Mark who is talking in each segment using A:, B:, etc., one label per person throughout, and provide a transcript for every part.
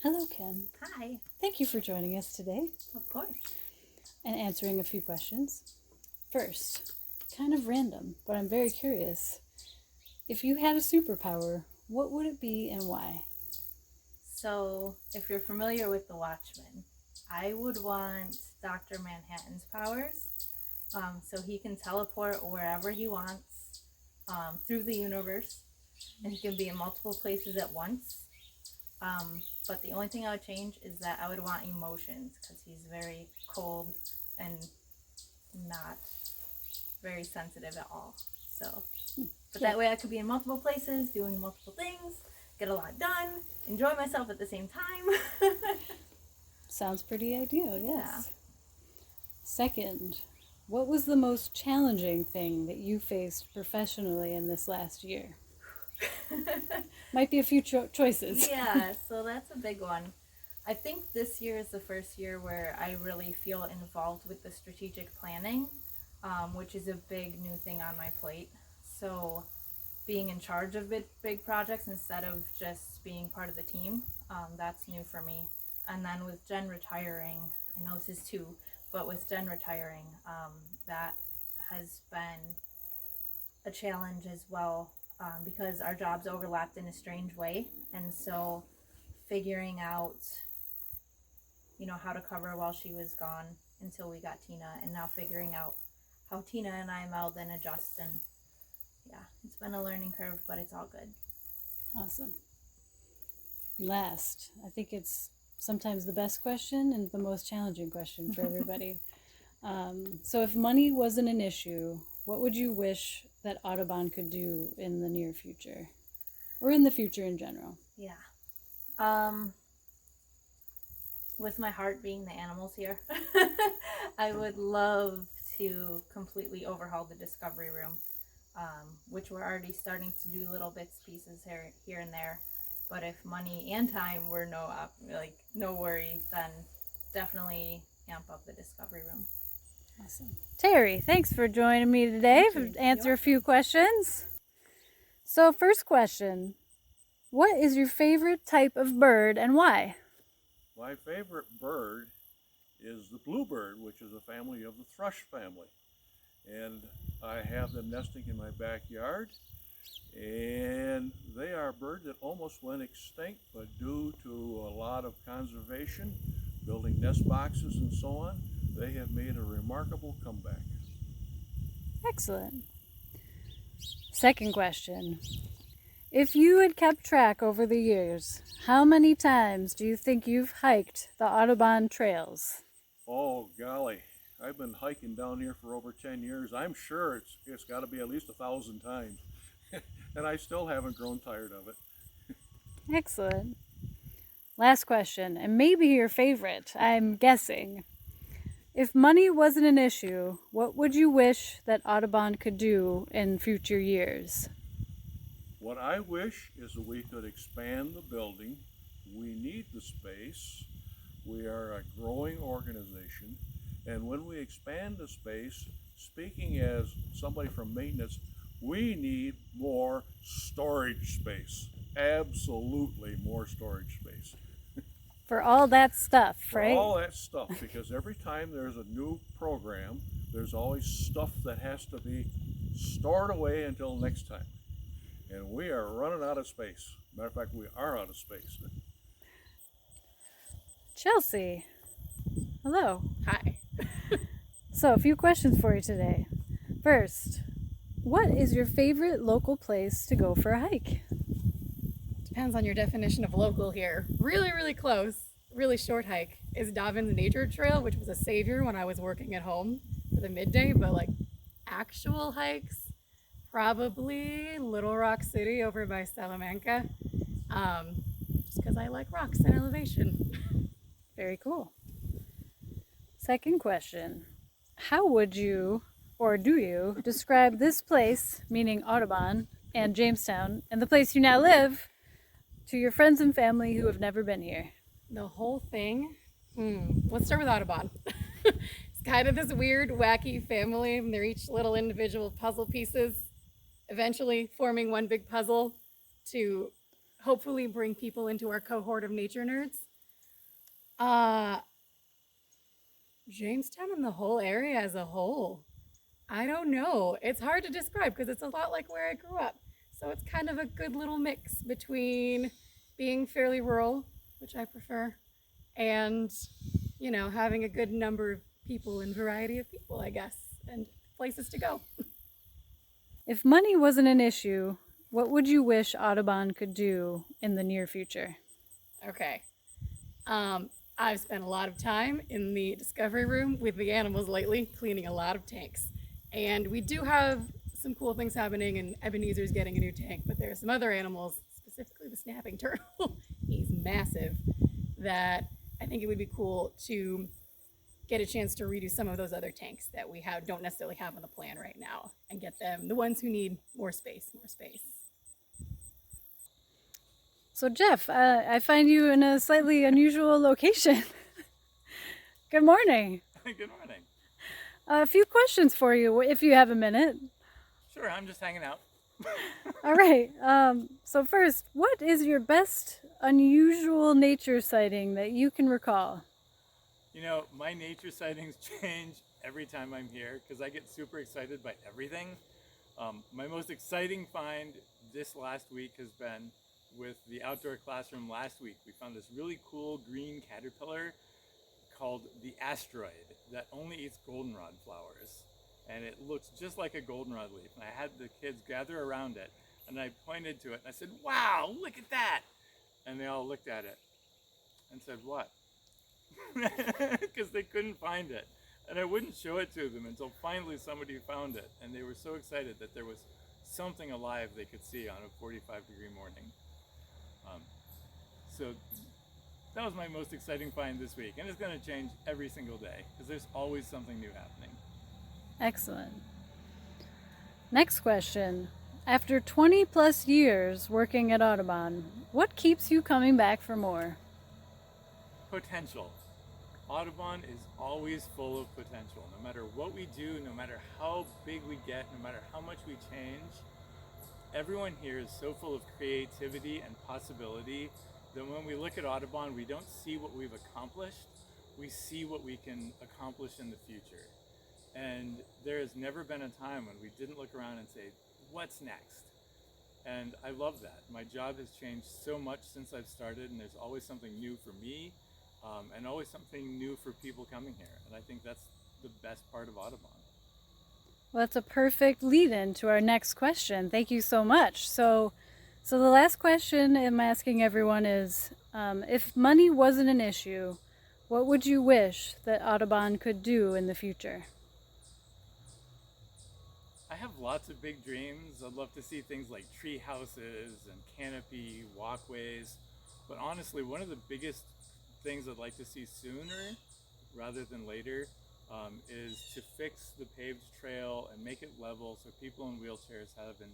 A: Hello, Kim.
B: Hi.
A: Thank you for joining us today
B: Of course.
A: and answering a few questions. First, kind of random, but I'm very curious. If you had a superpower, what would it be and why?
B: So, if you're familiar with The Watchmen, I would want Dr. Manhattan's powers. So he can teleport wherever he wants through the universe, and he can be in multiple places at once. But the only thing I would change is that I would want emotions because he's very cold and not very sensitive at all. So, but that way I could be in multiple places, doing multiple things, get a lot done, enjoy myself at the same time.
A: Sounds pretty ideal, yes.
B: Yeah.
A: Second, what was the most challenging thing that you faced professionally in this last year? Might be a few choices.
B: Yeah, so that's a big one. I think this year is the first year where I really feel involved with the strategic planning, which is a big new thing on my plate. So being in charge of big projects instead of just being part of the team, that's new for me. And then with Jen retiring, I know this is two, but with Jen retiring, that has been a challenge as well, because our jobs overlapped in a strange way. And so figuring out, how to cover while she was gone until we got Tina, and now figuring out how Tina and I meld and adjust. And yeah, it's been a learning curve, but it's all good.
A: Awesome. Last, I think it's sometimes the best question and the most challenging question for everybody. So if money wasn't an issue, what would you wish that Audubon could do in the near future? Or in the future in general?
B: Yeah. With my heart being the animals here, I would love to completely overhaul the discovery room, which we're already starting to do little bits, pieces here and there. But if money and time were no worry, then definitely amp up the discovery room.
A: Awesome. Terry, thanks for joining me today to answer a few questions. So first question, what is your favorite type of bird and why?
C: My favorite bird is the bluebird, which is a family of the thrush family. And I have them nesting in my backyard. And they are birds that almost went extinct, but due to a lot of conservation, building nest boxes and so on, they have made a remarkable comeback.
A: Excellent. Second question. If you had kept track over the years, how many times do you think you've hiked the Audubon trails?
C: Oh, golly. I've been hiking down here for over 10 years. I'm sure it's got to be at least 1,000 times. And I still haven't grown tired of it.
A: Excellent. Last question, and maybe your favorite, I'm guessing. If money wasn't an issue, what would you wish that Audubon could do in future years?
C: What I wish is that we could expand the building. We need the space. We are a growing organization. And when we expand the space, speaking as somebody from maintenance, we need more storage space. Absolutely more storage space.
A: For all that stuff, right?
C: For all that stuff, because every time there's a new program, there's always stuff that has to be stored away until next time. And we are running out of space. Matter of fact, we are out of space.
A: Chelsea, hello.
D: Hi.
A: So, a few questions for you today. First, what is your favorite local place to go for a hike?
D: Depends on your definition of local here. Really, really close, really short hike is Dobbins Nature Trail, which was a savior when I was working at home for the midday, but like actual hikes, probably Little Rock City over by Salamanca, just because I like rocks and elevation.
A: Very cool. Second question. How would you, or do you, describe this place, meaning Audubon and Jamestown, and the place you now live, to your friends and family who have never been here?
D: The whole thing? Let's start with Audubon. It's kind of this weird, wacky family, and they're each little individual puzzle pieces, eventually forming one big puzzle to hopefully bring people into our cohort of nature nerds. Uh, Jamestown and the whole area as a whole. I don't know. It's hard to describe because it's a lot like where I grew up. So it's kind of a good little mix between being fairly rural, which I prefer, and, having a good number of people and variety of people, I guess, and places to go.
A: If money wasn't an issue, what would you wish Audubon could do in the near future?
D: Okay. I've spent a lot of time in the discovery room with the animals lately, cleaning a lot of tanks. And we do have some cool things happening, and Ebenezer's getting a new tank, but there are some other animals, specifically the snapping turtle. He's massive, that I think it would be cool to get a chance to redo some of those other tanks that we don't necessarily have on the plan right now, and get them, the ones who need more space.
A: So Jeff, I find you in a slightly unusual location. Good morning.
E: Good morning.
A: A few questions for you, if you have a minute.
E: Sure, I'm just hanging out.
A: All right. So first, what is your best unusual nature sighting that you can recall?
E: My nature sightings change every time I'm here because I get super excited by everything. My most exciting find this last week has been with the outdoor classroom last week. We found this really cool green caterpillar called the asteroid that only eats goldenrod flowers. And it looks just like a goldenrod leaf. And I had the kids gather around it, and I pointed to it and I said, "Wow, look at that!" And they all looked at it and said, "What?" Because they couldn't find it. And I wouldn't show it to them until finally somebody found it. And they were so excited that there was something alive they could see on a 45-degree morning. So that was my most exciting find this week. And it's going to change every single day because there's always something new happening.
A: Excellent. Next question. After 20 plus years working at Audubon, what keeps you coming back for more?
E: Potential. Audubon is always full of potential. No matter what we do, no matter how big we get, no matter how much we change, everyone here is so full of creativity and possibility that when we look at Audubon, we don't see what we've accomplished, we see what we can accomplish in the future. And there has never been a time when we didn't look around and say, what's next? And I love that. My job has changed so much since I've started, and there's always something new for me, and always something new for people coming here. And I think that's the best part of Audubon.
A: Well, that's a perfect lead-in to our next question. Thank you so much. So the last question I'm asking everyone is, if money wasn't an issue, what would you wish that Audubon could do in the future?
E: I have lots of big dreams. I'd love to see things like tree houses and canopy walkways. But honestly, one of the biggest things I'd like to see sooner rather than later is to fix the paved trail and make it level so people in wheelchairs have an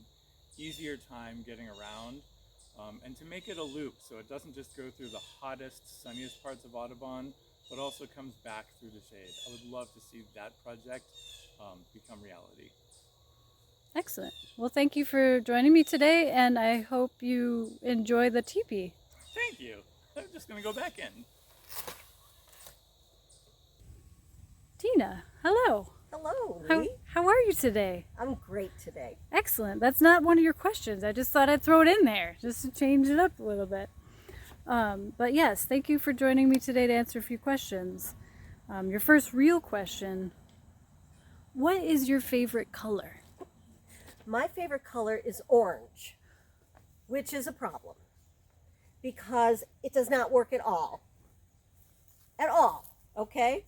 E: easier time getting around, and to make it a loop so it doesn't just go through the hottest, sunniest parts of Audubon, but also comes back through the shade. I would love to see that project become reality.
A: Excellent. Well, thank you for joining me today, and I hope you enjoy the teepee.
E: Thank you. I'm just going to go back in.
A: Tina, hello.
F: Hello,
A: How,
F: Lee.
A: how are you today?
F: I'm great today.
A: Excellent. That's not one of your questions. I just thought I'd throw it in there just to change it up a little bit. But yes, thank you for joining me today to answer a few questions. Your first real question, what is your favorite color?
F: My favorite color is orange, which is a problem because it does not work at all. At all, okay?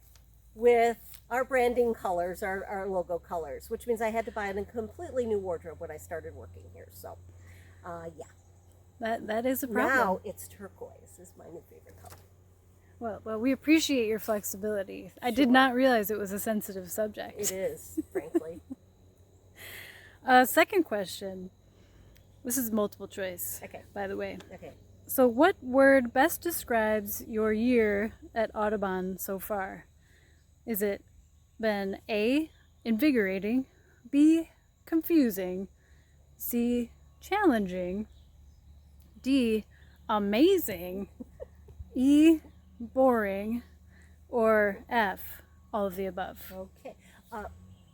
F: With our branding colors, our logo colors, which means I had to buy a completely new wardrobe when I started working here. So, yeah.
A: That is a problem.
F: Now it's turquoise is my new favorite color.
A: Well, we appreciate your flexibility. I did not realize it was a sensitive subject.
F: It is, frankly.
A: Second question. This is multiple choice,
F: Okay.
A: by the way.
F: Okay.
A: So what word best describes your year at Audubon so far? Is it been A, invigorating, B, confusing, C, challenging, D, amazing, E, boring, or F, all of the above?
F: Okay.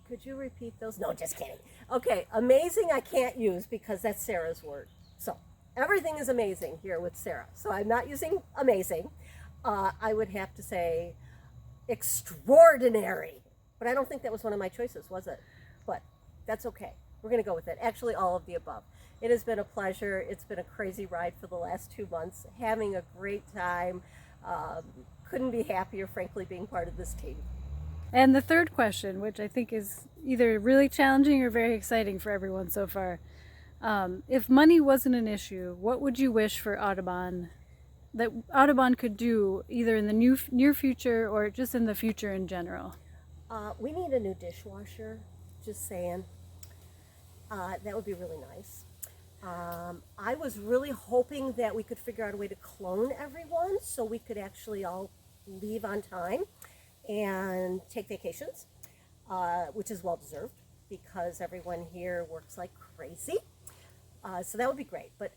F: Could you repeat those? No, just kidding. Okay, amazing I can't use because that's Sarah's word. So everything is amazing here with Sarah. So I'm not using amazing. I would have to say extraordinary. But I don't think that was one of my choices, was it? But that's okay. We're going to go with it. Actually, all of the above. It has been a pleasure. It's been a crazy ride for the last 2 months. Having a great time. Couldn't be happier, frankly, being part of this team.
A: And the third question, which I think is either really challenging or very exciting for everyone so far. If money wasn't an issue, what would you wish for Audubon, that Audubon could do either in the near future or just in the future in general?
F: We need a new dishwasher, just saying. That would be really nice. I was really hoping that we could figure out a way to clone everyone so we could actually all leave on time and take vacations, which is well deserved because everyone here works like crazy. So that would be great. But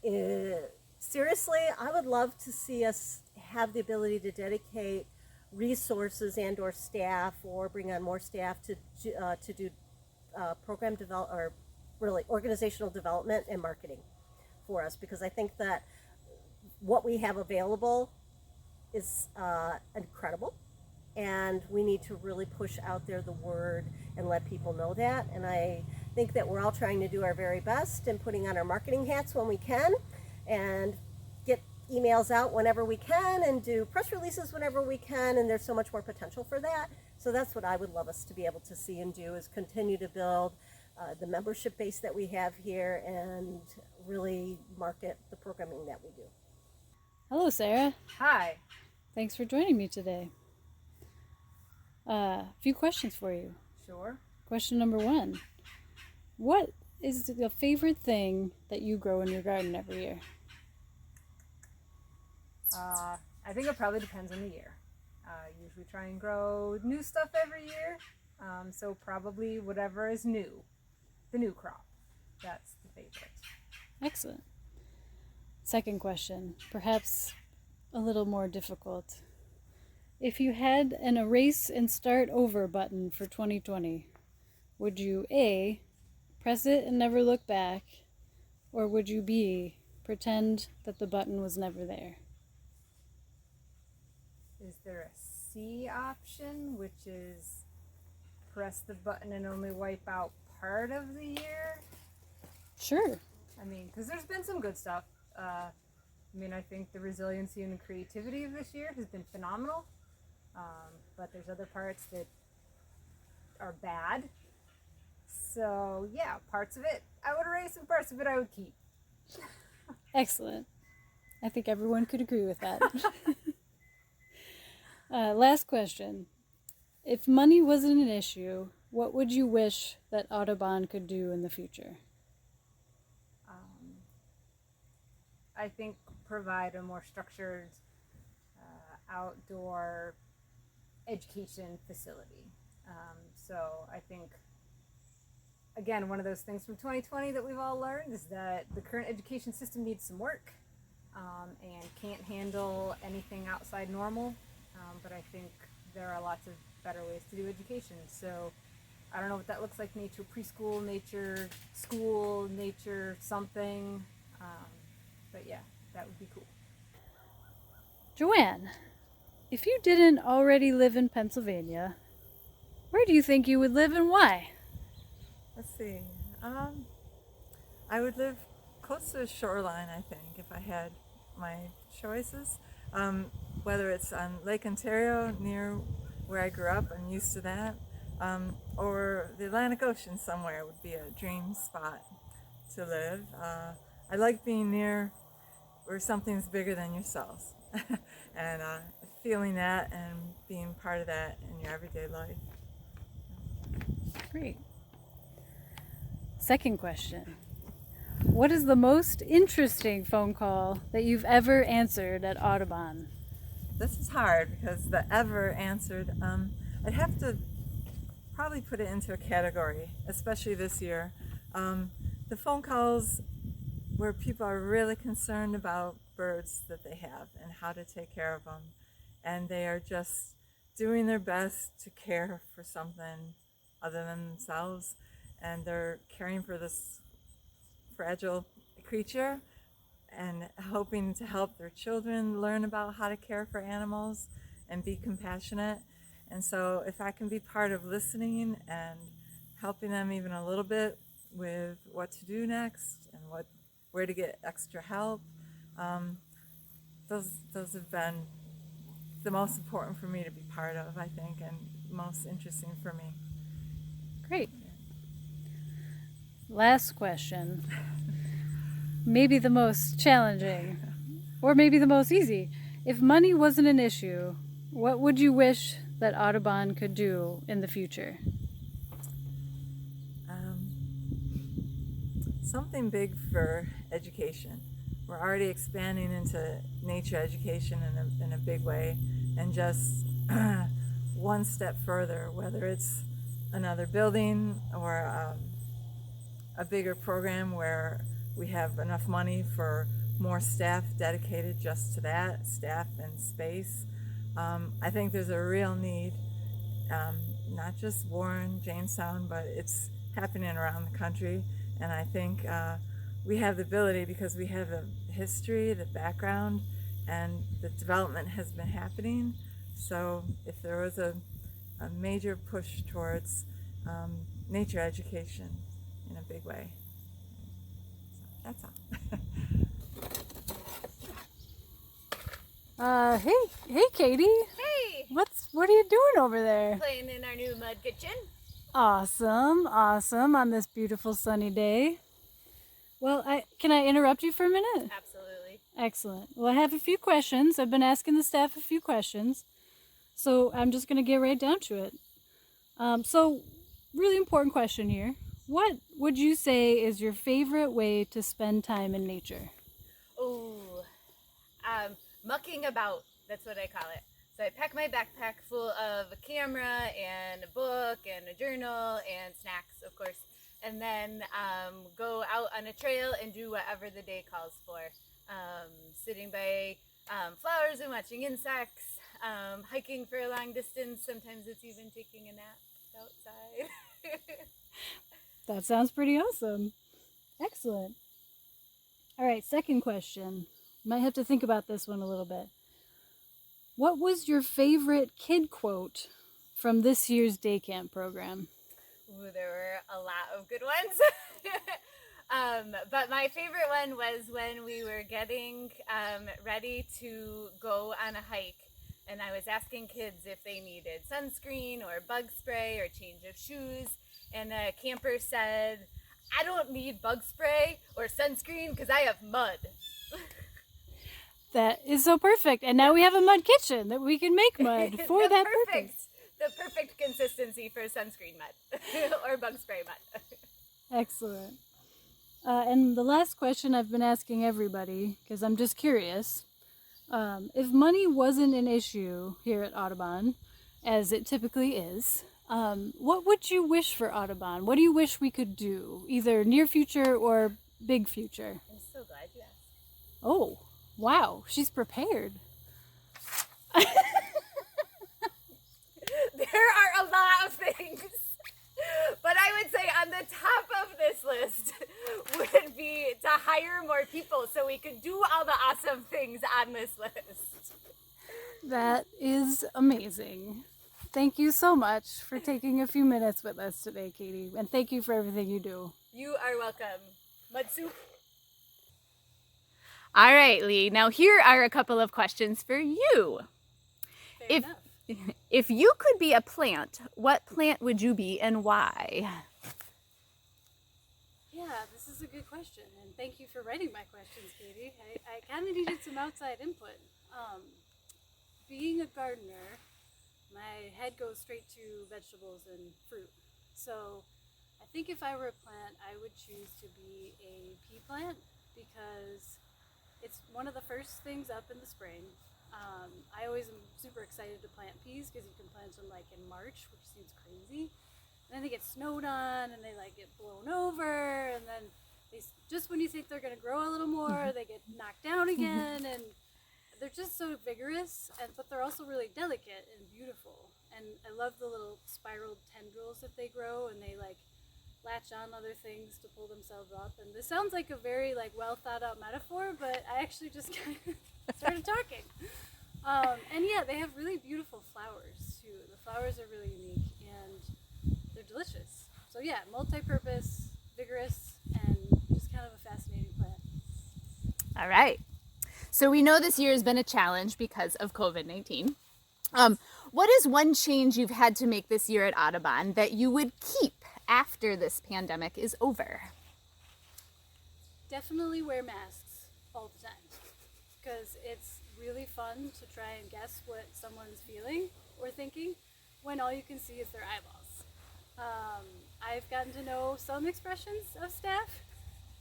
F: seriously, I would love to see us have the ability to dedicate resources and or staff or bring on more staff to do program develop or really organizational development and marketing for us, because I think that what we have available is incredible, and we need to really push out there the word and let people know that. And I think that we're all trying to do our very best and putting on our marketing hats when we can and get emails out whenever we can and do press releases whenever we can, and there's so much more potential for that. So that's what I would love us to be able to see and do, is continue to build the membership base that we have here and really market the programming that we do.
A: Hello, Sarah.
B: Hi.
A: Thanks for joining me today. A few questions for you.
B: Sure.
A: Question number 1. What is the favorite thing that you grow in your garden every year?
G: I think it probably depends on the year. Usually try and grow new stuff every year. So probably whatever is new, the new crop. That's the favorite.
A: Excellent. Second question, perhaps a little more difficult. If you had an erase and start over button for 2020, would you A, press it and never look back, or would you B, pretend that the button was never there?
G: Is there a C option, which is press the button and only wipe out part of the year?
A: Sure.
G: I mean, because there's been some good stuff. I think the resiliency and the creativity of this year has been phenomenal. But there's other parts that are bad. So yeah, parts of it I would erase and parts of it I would keep.
A: Excellent. I think everyone could agree with that. Last question. If money wasn't an issue, what would you wish that Audubon could do in the future?
G: I think provide a more structured outdoor education facility. So I think, again, one of those things from 2020 that we've all learned is that the current education system needs some work and can't handle anything outside normal. But I think there are lots of better ways to do education. So I don't know what that looks like: nature preschool, nature school, nature something. But yeah, that would be cool.
A: Joanne, if you didn't already live in Pennsylvania, where do you think you would live and why?
H: Let's see. I would live close to the shoreline, I think, if I had my choices. Whether it's on Lake Ontario, near where I grew up, I'm used to that, or the Atlantic Ocean somewhere would be a dream spot to live. I like being near where something's bigger than yourselves and feeling that and being part of that in your everyday life.
A: Great. Second question. What is the most interesting phone call that you've ever answered at Audubon?
H: This is hard because the ever answered, I'd have to probably put it into a category, especially this year. The phone calls where people are really concerned about birds that they have and how to take care of them and they are just doing their best to care for something other than themselves, and they're caring for this fragile creature and hoping to help their children learn about how to care for animals and be compassionate. And so if I can be part of listening and helping them even a little bit with what to do next and where to get extra help, those have been the most important for me to be part of, I think, and most interesting for me.
A: Great. Last question. Maybe the most challenging, or maybe the most easy. If money wasn't an issue, what would you wish that Audubon could do in the future?
H: Something big for education. We're already expanding into nature education in a big way, and just one step further, whether it's another building or a bigger program where we have enough money for more staff dedicated just to that, staff and space. I think there's a real need, not just Warren, Jamestown, but it's happening around the country. And I think we have the ability, because we have the history, the background, and the development has been happening. So if there was a major push towards nature education in a big way. So that's all.
A: Hey, Katie.
I: Hey!
A: What are you doing over there?
I: Playing in our new mud kitchen.
A: Awesome on this beautiful sunny day. Well, can I interrupt you for a minute?
I: Absolutely.
A: Excellent. Well, I have a few questions. I've been asking the staff a few questions, so I'm just going to get right down to it. So, really important question here. What would you say is your favorite way to spend time in nature?
I: Ooh. Mucking about. That's what I call it. So I pack my backpack full of a camera and a book and a journal and snacks, of course, and then go out on a trail and do whatever the day calls for. Sitting by flowers and watching insects, hiking for a long distance. Sometimes it's even taking a nap outside.
A: That sounds pretty awesome. Excellent. All right, second question. Might have to think about this one a little bit. What was your favorite kid quote from this year's day camp program?
I: Ooh, there were a lot of good ones. But my favorite one was when we were getting ready to go on a hike, and I was asking kids if they needed sunscreen or bug spray or change of shoes, and a camper said, "I don't need bug spray or sunscreen because I have mud."
A: That is so perfect. And now we have a mud kitchen that we can make mud for that purpose.
I: The perfect consistency for sunscreen mud or bug spray mud.
A: Excellent. And the last question I've been asking everybody, because I'm just curious, if money wasn't an issue here at Audubon, as it typically is, what would you wish for Audubon? What do you wish we could do, either near future or big future?
I: I'm so glad you asked.
A: Oh, wow, she's prepared.
I: There are a lot of things, but I would say on the top of this list would be to hire more people so we could do all the awesome things on this list.
A: That is amazing. Thank you so much for taking a few minutes with us today, Katie, and thank you for everything you do.
I: You are welcome. Mud soup.
J: All right, Leigh. Now here are a couple of questions for you. If you could be a plant, what plant would you be and why?
A: Yeah, this is a good question, and thank you for writing my questions, Katie. I kind of needed some outside input. Being a gardener, my head goes straight to vegetables and fruit. So I think if I were a plant, I would choose to be a pea plant because it's one of the first things up in the spring. I always am super excited to plant peas because you can plant them like in March, which seems crazy. And then they get snowed on and they like get blown over, and then they just when you think they're going to grow a little more, they get knocked down again, and they're just so vigorous, but they're also really delicate and beautiful. And I love the little spiraled tendrils that they grow, and they like latch on other things to pull themselves up. And this sounds like a very like well thought out metaphor, but I actually just kind of started talking. And yeah, they have really beautiful flowers too. The flowers are really unique and they're delicious. So yeah, multi-purpose, vigorous, and just kind of a fascinating plant.
J: All right. So we know this year has been a challenge because of COVID-19. What is one change you've had to make this year at Audubon that you would keep after this pandemic is over?
A: Definitely wear masks all the time, because it's really fun to try and guess what someone's feeling or thinking when all you can see is their eyeballs. I've gotten to know some expressions of staff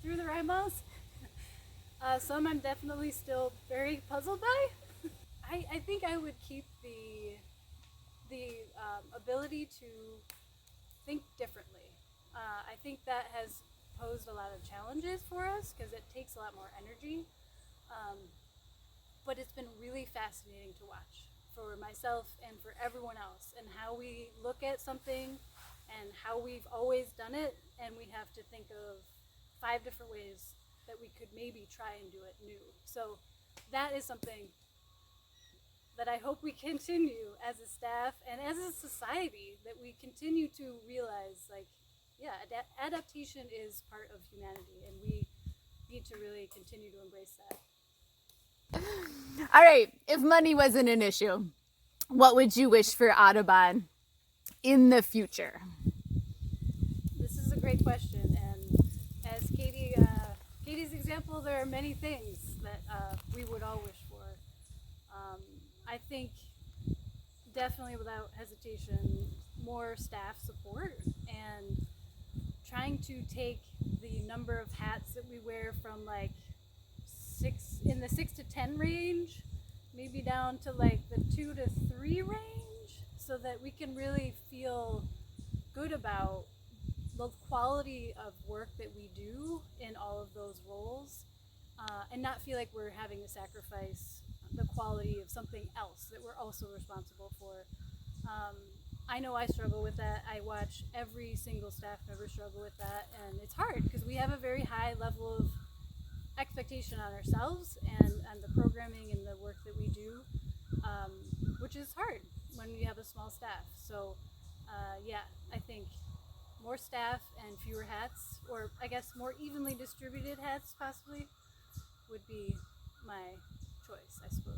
A: through their eyeballs. Some I'm definitely still very puzzled by. I think I would keep the ability to think differently. I think that has posed a lot of challenges for us because it takes a lot more energy. But it's been really fascinating to watch for myself and for everyone else, and how we look at something and how we've always done it, and we have to think of 5 different ways that we could maybe try and do it new. So that is something that I hope we continue as a staff and as a society, that we continue to realize, like, yeah, adaptation is part of humanity, and we need to really continue to embrace that.
J: All right. If money wasn't an issue, what would you wish for Audubon in the future?
A: This is a great question, and as Katie's example, there are many things that we would all wish for. I think definitely without hesitation, more staff support, and trying to take the number of hats that we wear from like 6 to 10 range, maybe down to like the 2 to 3 range, so that we can really feel good about the quality of work that we do in all of those roles, and not feel like we're having to sacrifice the quality of something else that we're also responsible for. I know I struggle with that. I watch every single staff member struggle with that, and it's hard because we have a very high level of expectation on ourselves and the programming and the work that we do, which is hard when you have a small staff. So yeah, I think more staff and fewer hats, or I guess more evenly distributed hats possibly, would be my choice, I suppose.